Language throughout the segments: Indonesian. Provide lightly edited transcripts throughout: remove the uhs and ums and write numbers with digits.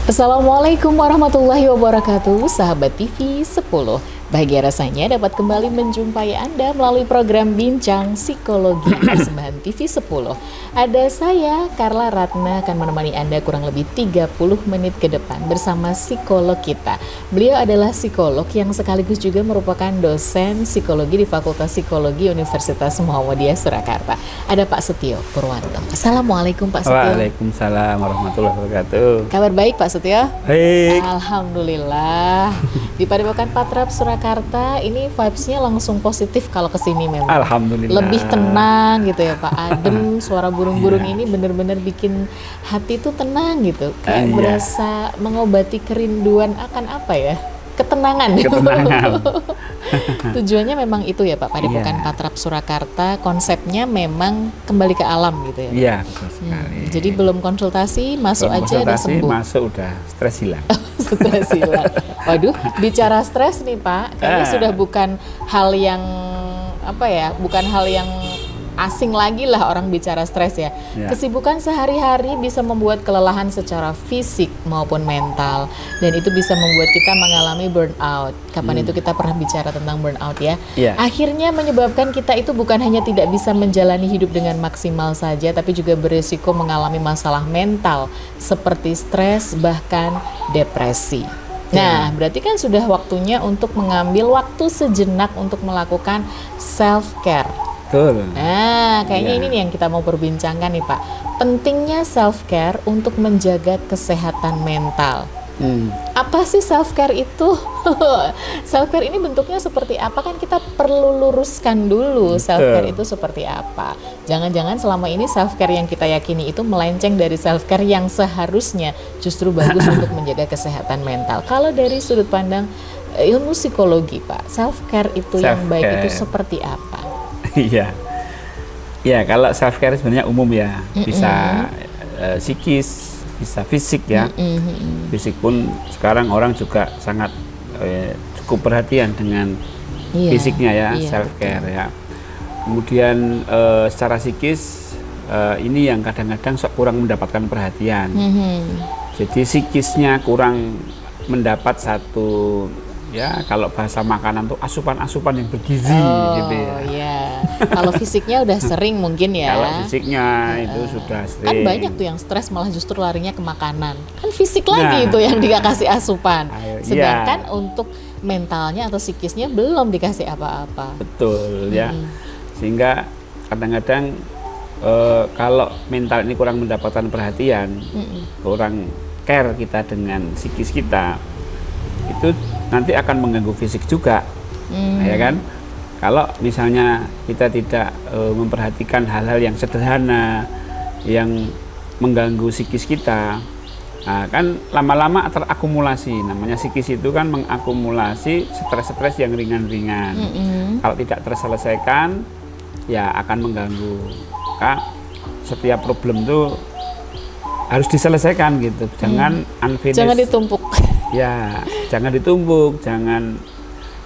Assalamualaikum warahmatullahi wabarakatuh, sahabat TV 10. Bahagia rasanya dapat kembali menjumpai Anda melalui program Bincang Psikologi persembahan TV 10. Ada saya, Carla Ratna, akan menemani Anda kurang lebih 30 menit ke depan bersama psikolog kita. Beliau adalah psikolog yang sekaligus juga merupakan dosen psikologi di Fakultas Psikologi Universitas Muhammadiyah Surakarta. Ada Pak Setio Purwanto. Assalamualaikum Pak Setio. Waalaikumsalam warahmatullahi wabarakatuh. Kabar baik Pak Setio? Baik. Alhamdulillah. Di Padepokan Patrap Surakarta ini vibes-nya langsung positif kalau kesini memang. Alhamdulillah. Lebih tenang gitu ya Pak. Adem, suara burung-burung ini bener-bener bikin hati tuh tenang gitu. Kayak berasa mengobati kerinduan akan apa ya? Ketenangan. Ketenangan. Tujuannya memang itu ya Pak, Padepokan Patrap Surakarta konsepnya memang kembali ke alam gitu ya. Iya, betul sekali. Jadi belum konsultasi, masuk aja udah sembuh. Masuk udah stres hilang. Stres hilang. Waduh, bicara stres nih Pak, kayaknya sudah bukan hal yang apa ya, bukan hal yang asing lagi lah orang bicara stres ya. Kesibukan sehari-hari bisa membuat kelelahan secara fisik maupun mental, dan itu bisa membuat kita mengalami burnout. Kapan itu kita pernah bicara tentang burnout ya? Akhirnya menyebabkan kita itu bukan hanya tidak bisa menjalani hidup dengan maksimal saja, tapi juga berisiko mengalami masalah mental seperti stres bahkan depresi. Nah, berarti kan sudah waktunya untuk mengambil waktu sejenak untuk melakukan self-care. Betul. Nah, kayaknya ini nih yang kita mau perbincangkan nih Pak. Pentingnya self-care untuk menjaga kesehatan mental. Apa sih self-care itu? Self-care ini bentuknya seperti apa? Kan kita perlu luruskan dulu self-care itu seperti apa. Jangan-jangan selama ini self-care yang kita yakini itu melenceng dari self-care yang seharusnya justru bagus untuk menjaga kesehatan mental. Kalau dari sudut pandang ilmu psikologi Pak, self-care itu yang baik itu seperti apa? Iya, ya kalau self care sebenarnya umum ya, bisa psikis, bisa fisik ya. Fisik pun sekarang orang juga sangat cukup perhatian dengan fisiknya ya, self care ya. Kemudian secara psikis ini yang kadang-kadang kurang mendapatkan perhatian. Jadi psikisnya kurang mendapat satu, ya kalau bahasa makanan tuh asupan-asupan yang bergizi gitu ya. Kalau fisiknya udah sering mungkin ya. Kalau fisiknya itu sudah sering. Kan banyak tuh yang stres malah justru larinya ke makanan. Kan fisik lagi itu yang dikasih asupan. Sedangkan untuk mentalnya atau psikisnya belum dikasih apa-apa. Betul ya. Sehingga kadang-kadang kalau mental ini kurang mendapatkan perhatian, kurang care kita dengan psikis kita, itu nanti akan mengganggu fisik juga, ya kan? Kalau misalnya kita tidak memperhatikan hal-hal yang sederhana yang mengganggu psikis kita, nah, kan lama-lama terakumulasi. Namanya psikis itu kan mengakumulasi stres-stres yang ringan-ringan. Kalau tidak terselesaikan, ya akan mengganggu. Maka setiap problem itu harus diselesaikan gitu. Jangan unfinished. Jangan ditumpuk. Ya, jangan ditumpuk, jangan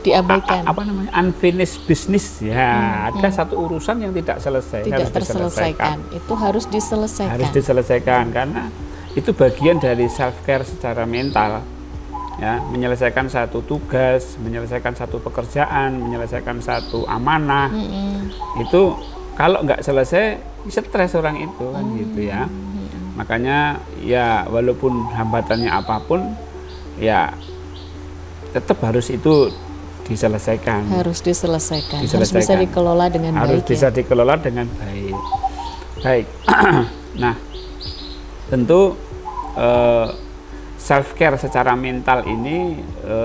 diabaikan. Apa namanya, unfinished business ya. Ada satu urusan yang tidak selesai, tidak terselesaikan. Itu harus diselesaikan. Harus diselesaikan karena itu bagian dari self care secara mental. Ya, menyelesaikan satu tugas, menyelesaikan satu pekerjaan, menyelesaikan satu amanah. Itu kalau nggak selesai, stres orang itu kan gitu ya. Makanya ya walaupun hambatannya apapun, ya tetap harus itu diselesaikan. Harus diselesaikan. Harus bisa dikelola dengan baik. Harus bisa dikelola dengan baik. Baik. Nah, tentu self care secara mental ini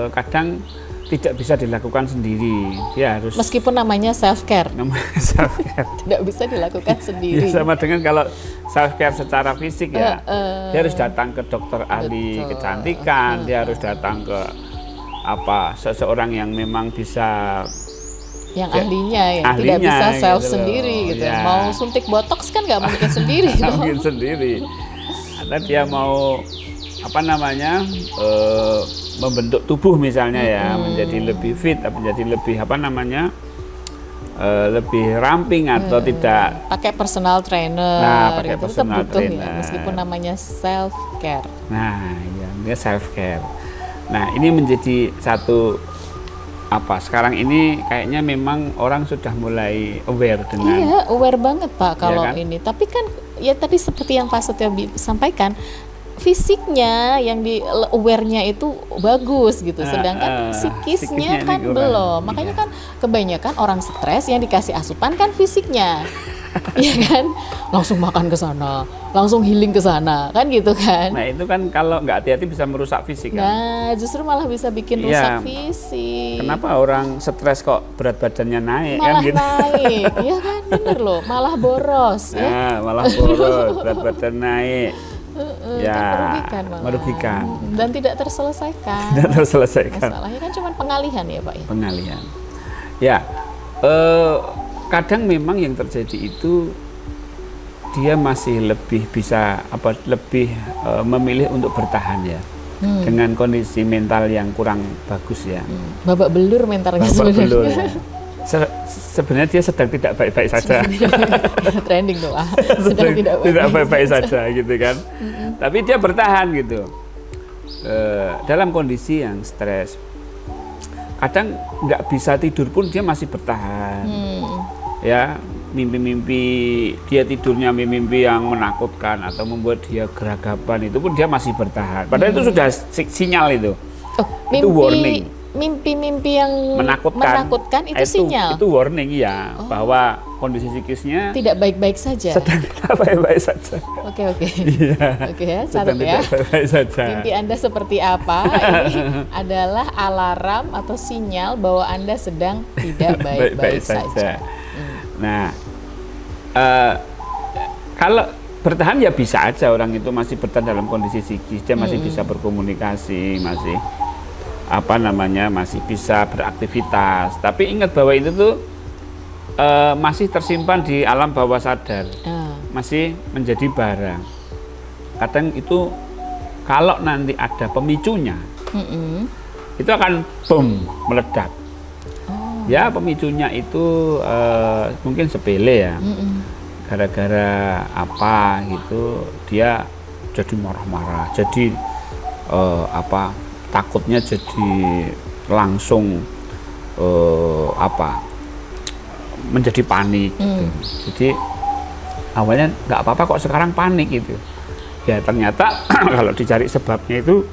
kadang tidak bisa dilakukan sendiri. Dia harus, meskipun namanya self care. Self care. Tidak bisa dilakukan sendiri. Ya, sama dengan kalau self care secara fisik ya, dia harus datang ke dokter ahli kecantikan, dia harus datang ke seseorang yang memang bisa, yang ahlinya ya, tidak bisa self gitu sendiri gitu. Ya. Mau suntik botox kan nggak mungkin sendiri. Nggak mungkin sendiri. Karena dia mau membentuk tubuh misalnya ya, menjadi lebih fit, menjadi lebih lebih ramping atau tidak pakai personal trainer. Nah, pakai itu personal butuh trainer. ya, meskipun namanya self care. Nah, ya, dia self care. Nah, ini menjadi satu apa? Sekarang ini kayaknya memang orang sudah mulai aware dengan. Iya, aware banget Pak kalau kan? ini. Tapi kan ya tadi seperti yang Pak Setio sampaikan, fisiknya yang di aware-nya itu bagus gitu, sedangkan psikisnya kan belum. Makanya kan kebanyakan orang stres yang dikasih asupan kan fisiknya. Iya kan, langsung makan ke sana, langsung healing ke sana, kan gitu kan. Nah itu kan kalau nggak hati-hati bisa merusak fisik kan. Nah justru malah bisa bikin rusak fisik. Kenapa orang stres kok berat badannya naik malah kan gitu? Naik, iya kan, bener loh, malah boros. Nah, malah boros, berat badan naik. Ya, kan merugikan. Dan tidak terselesaikan. Tidak terselesaikan. Masalahnya kan cuma pengalihan ya Pak ya. Pengalihan. Ya, kadang memang yang terjadi itu dia masih lebih bisa lebih memilih untuk bertahan ya dengan kondisi mental yang kurang bagus ya. Babak belur mentalnya sebenarnya. Belur, ya. Sebenarnya dia sedang tidak baik-baik saja. Trending tuh lah. Sedang tidak baik-baik saja gitu kan. Tapi dia bertahan gitu. Dalam kondisi yang stres. Kadang nggak bisa tidur pun dia masih bertahan. Ya, mimpi-mimpi dia tidurnya mimpi yang menakutkan atau membuat dia geragapan itu pun dia masih bertahan. Padahal itu sudah sinyal itu. Itu warning. Mimpi-mimpi yang menakutkan itu sinyal. Itu warning ya, bahwa kondisi psikisnya tidak baik-baik saja. Sedang tidak baik-baik saja. Oke. Iya. Oke ya, catat ya. Baik-baik saja. Mimpi Anda seperti apa? Ini adalah alarm atau sinyal bahwa Anda sedang tidak baik-baik saja. Nah, kalau bertahan ya bisa aja orang itu masih bertahan dalam kondisi psikis, dia masih bisa berkomunikasi, masih masih bisa beraktivitas. Tapi ingat bahwa itu tuh masih tersimpan di alam bawah sadar, masih menjadi barang. Kadang itu kalau nanti ada pemicunya, itu akan meledak. Ya pemicunya itu mungkin sepele ya, gara-gara apa gitu dia jadi marah-marah, jadi takutnya jadi langsung menjadi panik gitu. Jadi awalnya nggak apa-apa kok sekarang panik gitu. Ya ternyata kalau dicari sebabnya itu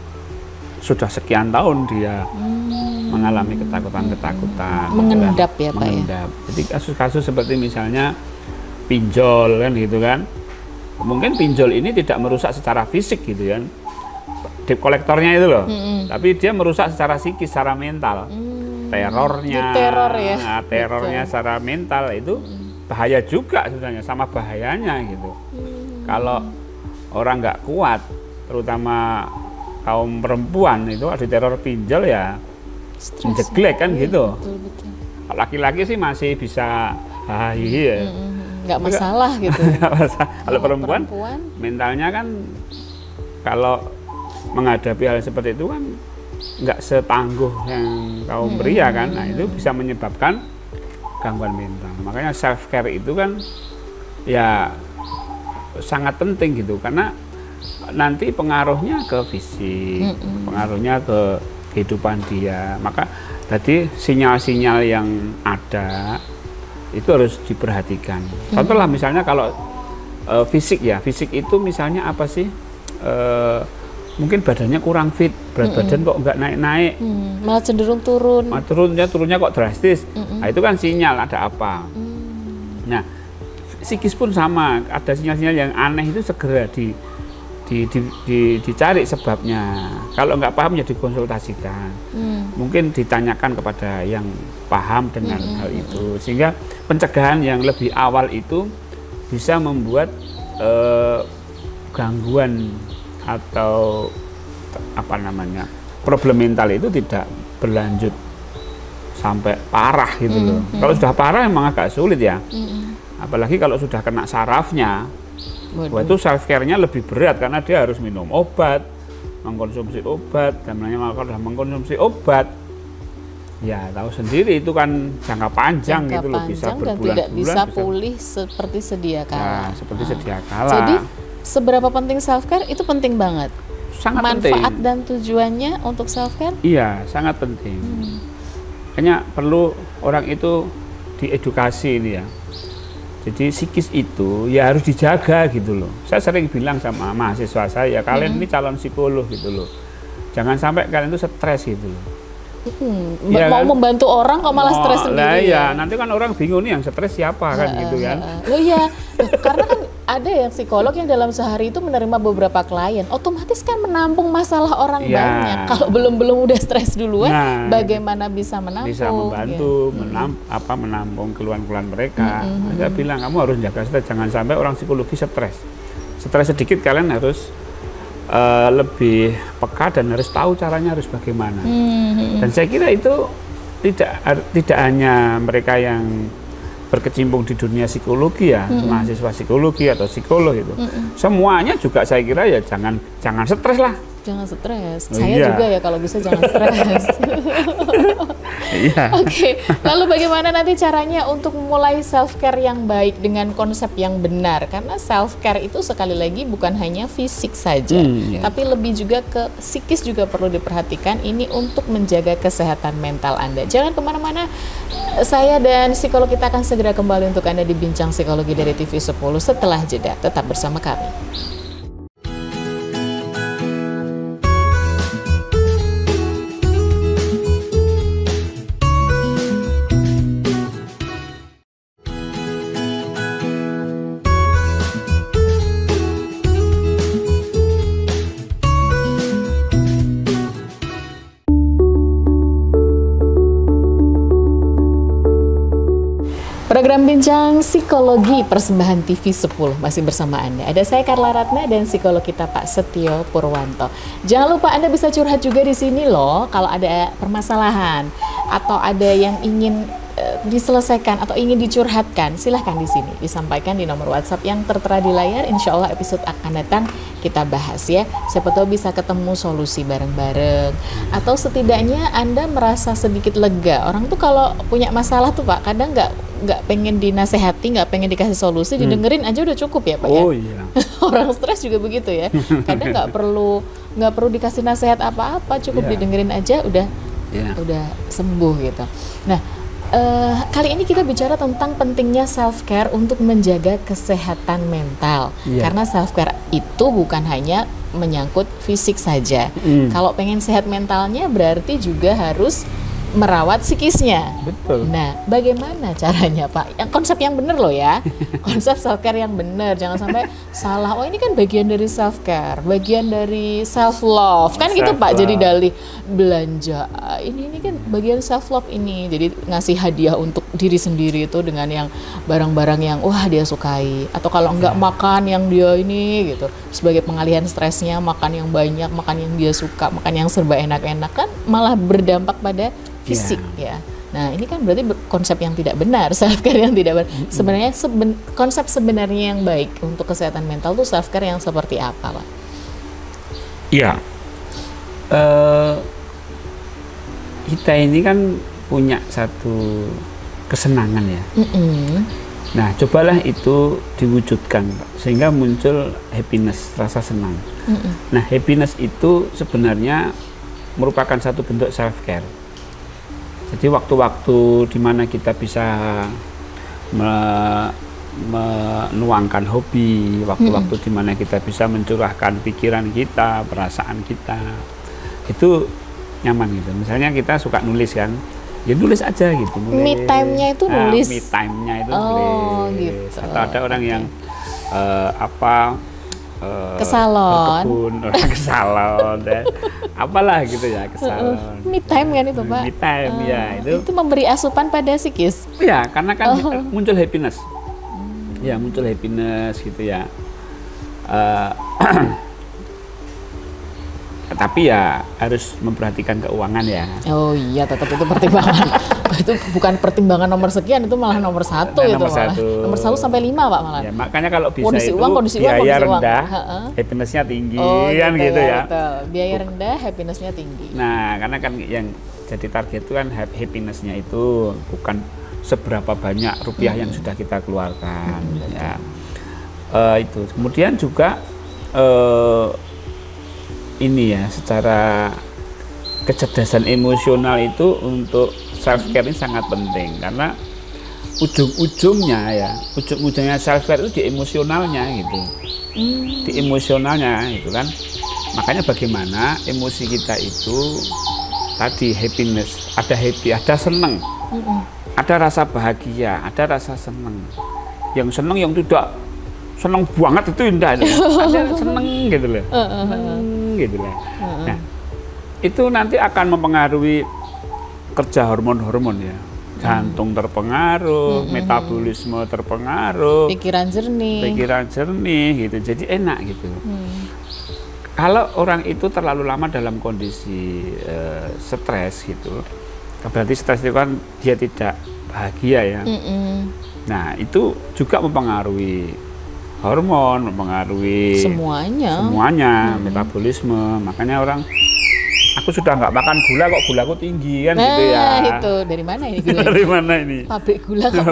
sudah sekian tahun dia mengalami ketakutan-ketakutan. Mengendap ya Pak ya. Jadi kasus-kasus seperti misalnya pinjol kan gitu kan. Mungkin pinjol ini tidak merusak secara fisik gitu kan. Debt kolektornya itu loh. Tapi dia merusak secara psikis, secara mental. Terornya. Terornya secara mental itu bahaya juga sebenarnya, sama bahayanya gitu. Kalau orang nggak kuat, terutama kaum perempuan itu ada teror pinjol ya menjeglek kan gitu. Betul. Laki-laki sih masih bisa ya. Nggak masalah gitu. Kalau perempuan mentalnya kan kalau menghadapi hal seperti itu kan nggak setangguh yang kaum pria kan. Nah itu bisa menyebabkan gangguan mental. Makanya self care itu kan ya sangat penting gitu, karena nanti pengaruhnya ke fisik, pengaruhnya ke kehidupan dia. Maka tadi sinyal-sinyal yang ada itu harus diperhatikan. Contoh lah misalnya kalau fisik ya, fisik itu misalnya apa sih? Mungkin badannya kurang fit, berat badan kok nggak naik-naik, malah cenderung turun. Turunnya kok drastis. Nah itu kan sinyal ada apa. Nah psikis pun sama, ada sinyal-sinyal yang aneh itu segera dicari sebabnya. Kalau nggak paham ya dikonsultasikan. Mungkin ditanyakan kepada yang paham dengan hal itu, sehingga pencegahan yang lebih awal itu bisa membuat gangguan atau problem mental itu tidak berlanjut sampai parah gitu loh. Kalau sudah parah memang agak sulit ya. Apalagi kalau sudah kena sarafnya. Wah, itu self care-nya lebih berat karena dia harus minum obat, mengkonsumsi obat, dan kalau sudah mengkonsumsi obat Ya tahu sendiri itu kan jangka panjang jangka gitu loh, bisa panjang dan berbulan-bulan. tidak bisa pulih seperti sedia kala. Ya, seperti sedia kala. Jadi seberapa penting self care itu penting banget. Sangat Manfaat penting. dan tujuannya untuk self care? Iya, sangat penting. Hanya perlu orang itu diedukasi ini ya. Jadi psikis itu ya harus dijaga gitu loh. Saya sering bilang sama mahasiswa saya, kalian ini calon psikolog gitu loh. Jangan sampai kalian itu stres gitu loh. Ya, mau kan? Membantu orang kok malah stres sendiri. Ya, nanti kan orang bingung nih yang stres siapa kan gitu kan. Oh iya, karena kan ada yang psikolog yang dalam sehari itu menerima beberapa klien, otomatis kan menampung masalah orang banyak. Kalau belum udah stres duluan, bagaimana bisa menampung? Bisa membantu, menampung keluhan-keluhan mereka. Saya bilang kamu harus jaga stres, jangan sampai orang psikologi stres. Stres sedikit kalian harus lebih peka dan harus tahu caranya harus bagaimana. Dan saya kira itu tidak hanya mereka yang berkecimpung di dunia psikologi ya, mahasiswa psikologi atau psikolog itu. Semuanya juga saya kira ya jangan stres lah. Jangan stres. Saya juga ya kalau bisa jangan stres. Oke, lalu bagaimana nanti caranya untuk memulai self care yang baik dengan konsep yang benar? Karena self care itu sekali lagi bukan hanya fisik saja, tapi lebih juga ke psikis juga perlu diperhatikan. Ini untuk menjaga kesehatan mental Anda. Jangan kemana-mana. Saya dan psikolog kita akan segera kembali untuk Anda di Bincang Psikologi dari TV 10 setelah jeda. Tetap bersama kami. Program Bincang Psikologi persembahan TV 10 masih bersama Anda. Ada saya Carla Ratna dan psikolog kita Pak Setio Purwanto. Jangan lupa Anda bisa curhat juga di sini loh kalau ada permasalahan atau ada yang ingin diselesaikan atau ingin dicurhatkan, silahkan di sini disampaikan di nomor WhatsApp yang tertera di layar. Insya Allah episode akan datang kita bahas ya. Siapa tahu bisa ketemu solusi bareng-bareng atau setidaknya Anda merasa sedikit lega. Orang tuh kalau punya masalah tuh Pak, kadang nggak pengen dinasehati, nggak pengen dikasih solusi, didengerin aja udah cukup ya Pak ya. Iya. Orang stres juga begitu ya. Kadang nggak perlu dikasih nasihat apa-apa, cukup didengerin aja udah sembuh gitu. Nah, kali ini kita bicara tentang pentingnya self care untuk menjaga kesehatan mental. Karena self care itu bukan hanya menyangkut fisik saja. Kalau pengen sehat mentalnya berarti juga harus merawat psikisnya. Betul. Nah, bagaimana caranya Pak? Yang konsep yang benar loh ya. Konsep self care yang benar. Jangan sampai salah. Oh, ini kan bagian dari self care, bagian dari self love. Kan gitu Pak. Jadi dalih belanja. Ini kan bagian self love ini. Jadi ngasih hadiah untuk diri sendiri itu dengan yang barang-barang yang wah dia sukai. Atau kalau enggak makan yang dia ini gitu. Sebagai pengalihan stresnya makan yang banyak, makan yang dia suka, makan yang serba enak-enak kan malah berdampak pada fisik ya. Nah ini kan berarti konsep yang tidak benar, self care yang tidak benar. Sebenarnya konsep sebenarnya yang baik untuk kesehatan mental tuh self care yang seperti apa Pak? Iya, kita ini kan punya satu kesenangan ya. Nah cobalah itu diwujudkan Pak, sehingga muncul happiness, rasa senang. Nah happiness itu sebenarnya merupakan satu bentuk self care. Jadi waktu-waktu di mana kita bisa menuangkan hobi, waktu-waktu di mana kita bisa mencurahkan pikiran kita, perasaan kita, itu nyaman gitu. Misalnya kita suka nulis kan, ya nulis aja gitu. Me time-nya itu nulis. Me time-nya itu nulis. Gitu. Atau ada orang yang ke salon, berkebun, orang ke salon, apalah gitu ya, ke salon. Me time kan itu Pak? Me time ya itu memberi asupan pada psikis. Ya karena kan muncul happiness, ya muncul happiness gitu ya. Tapi ya harus memperhatikan keuangan ya. Oh iya, tetap itu pertimbangan. Itu bukan pertimbangan nomor sekian, itu malah nomor satu. Nah, itu nomor malah. satu. Nomor 1 sampai 5 Pak malah. Ya, makanya kalau bisa kondisi itu uang, biaya rendah, Heeh. happiness-nya tinggi, Oh, kan gitu ya. Betul. Biaya rendah, happiness-nya tinggi. Nah, karena kan yang jadi target itu kan happiness-nya itu bukan seberapa banyak rupiah yang sudah kita keluarkan. Ya. Itu. Kemudian juga ini ya, secara kecerdasan emosional itu untuk self care ini sangat penting, karena ujung-ujungnya self care itu di emosionalnya gitu. Di emosionalnya itu kan. Makanya bagaimana emosi kita itu tadi happiness, ada happy, ada seneng, ada rasa bahagia, ada rasa seneng. Yang seneng, yang tidak seneng banget itu indah, ada seneng gitu loh, seneng gitu loh. Nah, itu nanti akan mempengaruhi kerja hormon-hormon ya. Jantung terpengaruh, metabolisme terpengaruh, pikiran jernih gitu. Jadi enak gitu. Kalau orang itu terlalu lama dalam kondisi stres gitu, berarti stres itu kan dia tidak bahagia ya. Nah, itu juga mempengaruhi hormon, mempengaruhi semuanya, metabolisme. Makanya orang, aku sudah nggak makan gula kok gulaku tinggi kan, gitu ya. Itu dari mana ini gula? Dari mana ini? Pabrik gula kok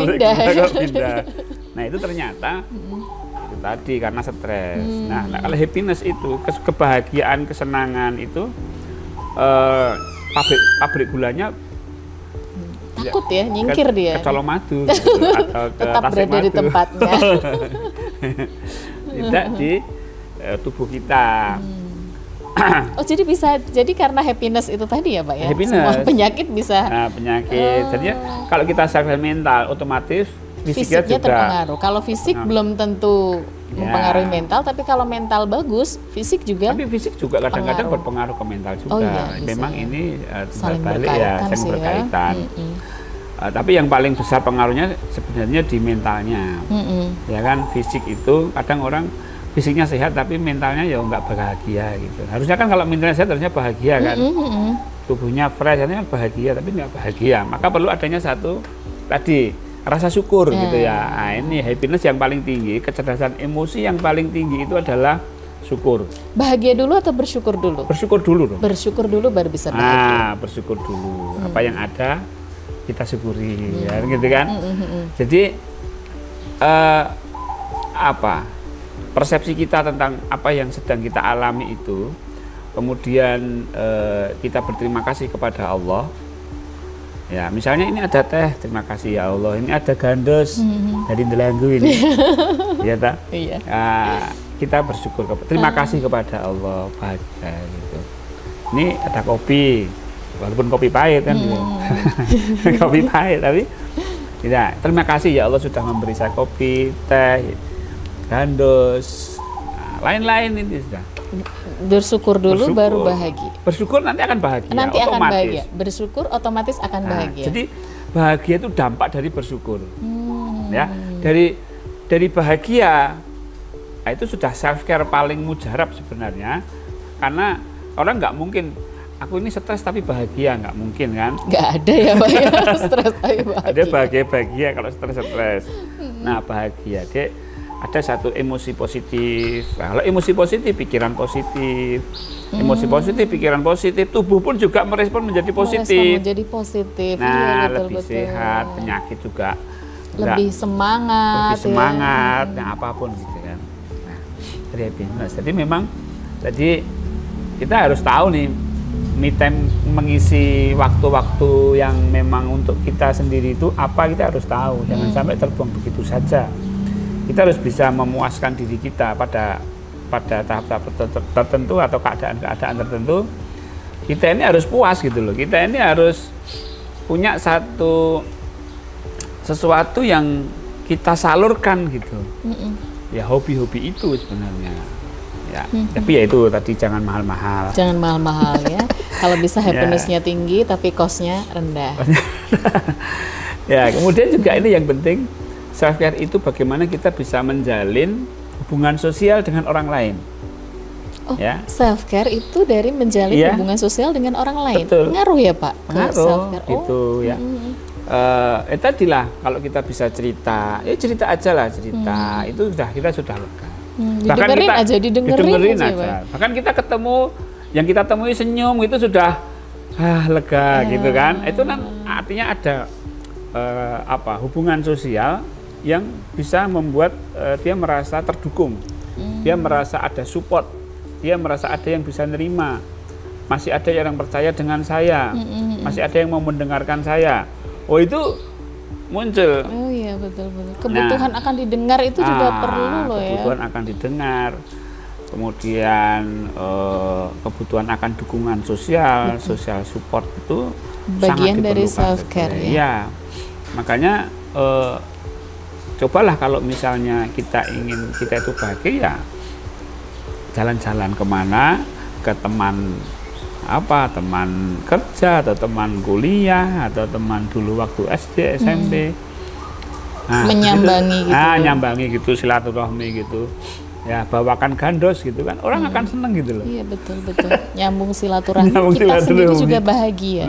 pindah. Nah, itu ternyata itu tadi karena stres. Nah, kalau happiness itu kebahagiaan, kesenangan itu pabrik gulanya takut ya, nyingkir dia. Ke Colomadu gitu, atau ke tetap berada di tempatnya. Tidak di tubuh kita. Oh, jadi karena happiness itu tadi ya Pak ya? Happiness. Semua penyakit bisa. Nah, penyakit. Jadinya kalau kita self mental, otomatis fisiknya juga terpengaruh. Kalau fisik belum tentu mempengaruhi mental, tapi kalau mental bagus, fisik juga. Tapi fisik juga kadang-kadang berpengaruh ke mental juga. Oh, iya, memang ya. Ini saling berkaitan. Tapi yang paling besar pengaruhnya sebenarnya di mentalnya. Ya kan, fisik itu kadang orang fisiknya sehat tapi mentalnya ya nggak bahagia gitu. Harusnya kan kalau mentalnya sehat harusnya bahagia kan. Tubuhnya fresh, harusnya bahagia tapi nggak bahagia. Maka perlu adanya satu tadi rasa syukur gitu ya. Nah, ini happiness yang paling tinggi, kecerdasan emosi yang paling tinggi itu adalah syukur. Bahagia dulu atau bersyukur dulu? Bersyukur dulu dong. Bersyukur dulu baru bisa bahagia. Nah, bersyukur dulu. Apa yang ada kita syukuri, ya, gitu kan. Jadi persepsi kita tentang apa yang sedang kita alami itu, kemudian kita berterima kasih kepada Allah. Ya, misalnya ini ada teh, terima kasih ya Allah. Ini ada gandos dari Delanggu ini, ya tak? Iya. Kita bersyukur, terima kasih kepada Allah, bahagia gitu. Ini ada kopi, walaupun kopi pahit kan, kopi pahit, tapi ya, terima kasih ya Allah sudah memberi saya kopi, teh, gandos, lain-lain ini sudah. Bersyukur dulu baru bahagia. Bersyukur nanti akan bahagia. Nanti otomatis akan bahagia. Bersyukur otomatis akan bahagia. Jadi bahagia itu dampak dari bersyukur. Ya, dari bahagia, nah itu sudah self care paling mujarab sebenarnya. Karena orang nggak mungkin aku ini stres tapi bahagia, nggak mungkin kan? Nggak ada ya Pak ya, stres tapi bahagia. Ada bahagia kalau stres. Nah, bahagia dia ada satu emosi positif. Nah, kalau emosi positif, pikiran positif. Emosi positif, pikiran positif, tubuh pun juga merespon menjadi positif. Menjadi positif. Nah, iya, lebih sehat, penyakit juga lebih semangat. Lebih semangat, nah apapun gitu kan. Nah, dari happiness. Jadi memang tadi kita harus tahu nih, me time mengisi waktu-waktu yang memang untuk kita sendiri itu apa, kita harus tahu. Jangan sampai terbuang begitu saja. Kita harus bisa memuaskan diri kita pada tahap-tahap tertentu atau keadaan-keadaan tertentu. Kita ini harus puas gitu loh. Kita ini harus punya sesuatu yang kita salurkan gitu. Ya, hobi-hobi itu sebenarnya. Ya, tapi ya itu tadi jangan mahal-mahal. Jangan mahal-mahal ya. Kalau bisa happiness-nya tinggi tapi cost-nya rendah. Ya, kemudian juga ini yang penting, self care itu bagaimana kita bisa menjalin hubungan sosial dengan orang lain. Ya. Self care itu dari menjalin hubungan sosial dengan orang lain. Betul. Ngaruh ya Pak? Pengaruh gitu ya. Tadilah kalau kita bisa cerita, ya cerita aja lah cerita. Itu kita sudah lega. Bahkan kita didengerin aja. Bahkan kita ketemu, yang kita temui senyum itu sudah lega gitu kan. Itu kan artinya ada hubungan sosial yang bisa membuat dia merasa terdukung. Dia merasa ada support. Dia merasa ada yang bisa nerima, masih ada yang percaya dengan saya, masih ada yang mau mendengarkan saya. Oh itu muncul. Oh iya betul. Kebutuhan akan didengar itu juga perlu loh ya. Kebutuhan akan didengar, kemudian kebutuhan akan dukungan sosial, social support itu bagian sangat dari self care ya. Ya, makanya cobalah kalau misalnya kita itu bahagia, jalan-jalan kemana, ke teman kerja atau teman kuliah atau teman dulu waktu SD, SMP. Menyambangi gitu. Nyambangi gitu, silaturahmi gitu. Ya, bawakan gandos gitu kan. Orang akan seneng gitu loh. Iya, betul. Nyambung silaturahmi. Kita sendiri juga bahagia.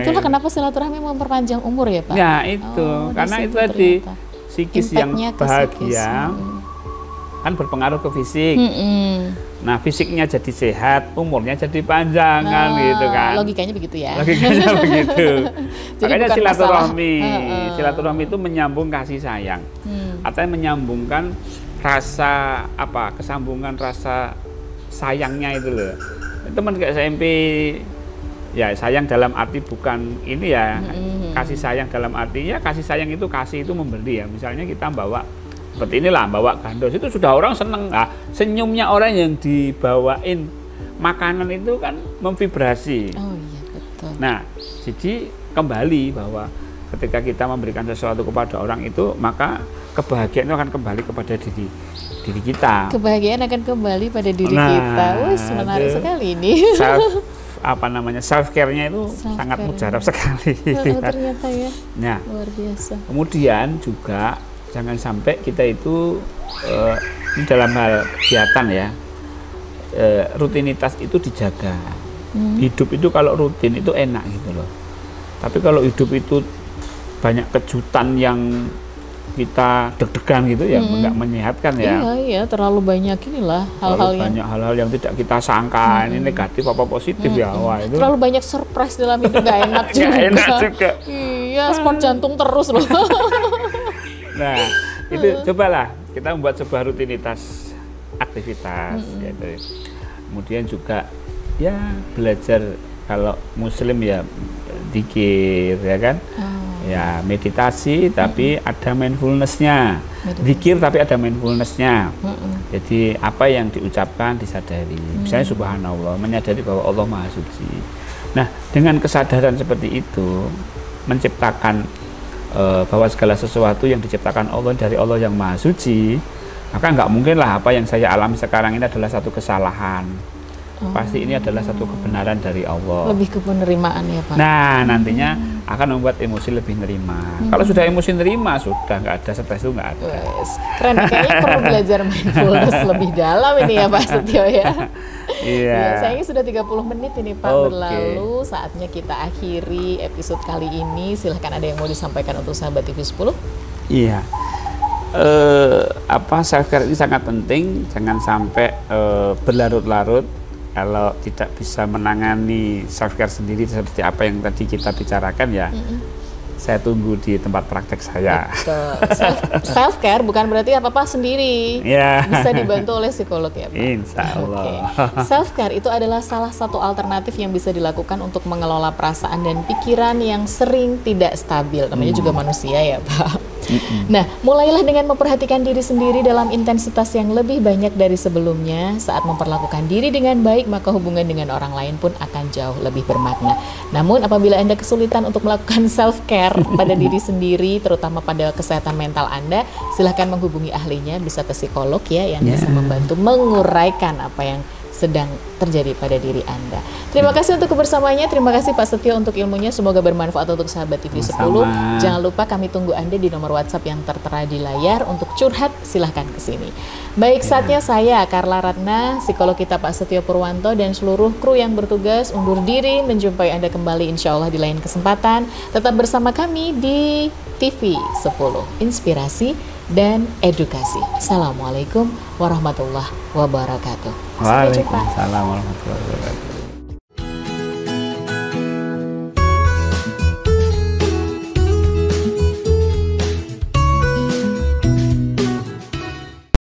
Itulah kenapa silaturahmi memperpanjang umur ya, Pak. Ya, itu. Karena itu tadi psikis yang bahagia. Kan berpengaruh ke fisik. Nah, fisiknya jadi sehat, umurnya jadi panjang kan gitu kan. Logikanya begitu ya. Logikanya begitu. Makanya silaturahmi itu menyambung kasih sayang. Artinya menyambungkan rasa kesambungan rasa sayangnya itu loh. Teman kayak SMP ya sayang dalam arti bukan ini ya. Kasih sayang dalam artinya kasih sayang itu kasih itu memberi ya. Misalnya kita bawa seperti inilah, bawa gandos itu sudah orang seneng. Senyumnya orang yang dibawain makanan itu kan memvibrasi. Oh iya betul. Nah, jadi kembali bahwa ketika kita memberikan sesuatu kepada orang itu, maka kebahagiaan itu akan kembali kepada diri kita. Kebahagiaan akan kembali pada diri kita. Wih, menarik sekali ini. Self care-nya itu sangat mujarab sekali. Ternyata ya. Nah, luar biasa. Kemudian juga jangan sampai kita itu ini dalam hal kegiatan ya, rutinitas itu dijaga. Hidup itu kalau rutin itu enak gitu loh. Tapi kalau hidup itu banyak kejutan yang kita deg-degan gitu ya, nggak menyehatkan ya. Iya, terlalu banyak inilah hal-hal yang tidak kita sangka, ini negatif apa positif ya. Wah, itu terlalu banyak surprise dalam hidup, nggak enak juga. Nggak enak juga. Iya, sport jantung terus loh. Nah, itu cobalah kita membuat sebuah rutinitas aktivitas gitu. Kemudian juga ya belajar, kalau muslim ya zikir ya kan. Ya meditasi tapi ada mindfulness-nya. Zikir tapi ada mindfulness-nya. Jadi apa yang diucapkan disadari. Misalnya subhanallah, menyadari bahwa Allah Maha Suci. Nah, dengan kesadaran seperti itu menciptakan bahwa segala sesuatu yang diciptakan Allah dari Allah yang Maha Suci, maka nggak mungkin lah apa yang saya alami sekarang ini adalah satu kesalahan. Pasti ini adalah satu kebenaran dari Allah. Lebih ke penerimaan ya Pak. Nah, nantinya akan membuat emosi lebih nerima. Kalau sudah emosi nerima, sudah nggak ada stres itu nggak ada. Keren, kayaknya perlu belajar mindfulness lebih dalam ini ya Pak Setio ya. Iya. Ya, sayangnya sudah 30 menit ini Pak berlalu. Saatnya kita akhiri episode kali ini. Silahkan ada yang mau disampaikan untuk sahabat TV 10? Iya. Self care ini sangat penting. Jangan sampai berlarut-larut. Kalau tidak bisa menangani self care sendiri seperti apa yang tadi kita bicarakan ya, saya tunggu di tempat praktek saya. Self care bukan berarti apa-apa sendiri. Yeah. Bisa dibantu oleh psikolog ya Pak. Insya Allah. Okay. Self care itu adalah salah satu alternatif yang bisa dilakukan untuk mengelola perasaan dan pikiran yang sering tidak stabil. Namanya juga manusia ya Pak. Nah, mulailah dengan memperhatikan diri sendiri dalam intensitas yang lebih banyak dari sebelumnya. Saat memperlakukan diri dengan baik, maka hubungan dengan orang lain pun akan jauh lebih bermakna. Namun, apabila Anda kesulitan untuk melakukan self-care pada diri sendiri, terutama pada kesehatan mental Anda, silahkan menghubungi ahlinya, bisa ke psikolog ya, yang bisa membantu menguraikan apa yang sedang terjadi pada diri Anda. Terima kasih untuk kebersamaannya, terima kasih Pak Setio untuk ilmunya, semoga bermanfaat untuk sahabat TV 10. Jangan lupa kami tunggu Anda di nomor WhatsApp yang tertera di layar untuk curhat, silahkan ke sini. Baik, saatnya saya Carla Ratna, psikolog kita Pak Setio Purwanto dan seluruh kru yang bertugas undur diri, menjumpai Anda kembali insya Allah di lain kesempatan. Tetap bersama kami di TV 10, inspirasi dan edukasi. Assalamualaikum warahmatullahi wabarakatuh. Waalaikumsalam warahmatullahi wabarakatuh.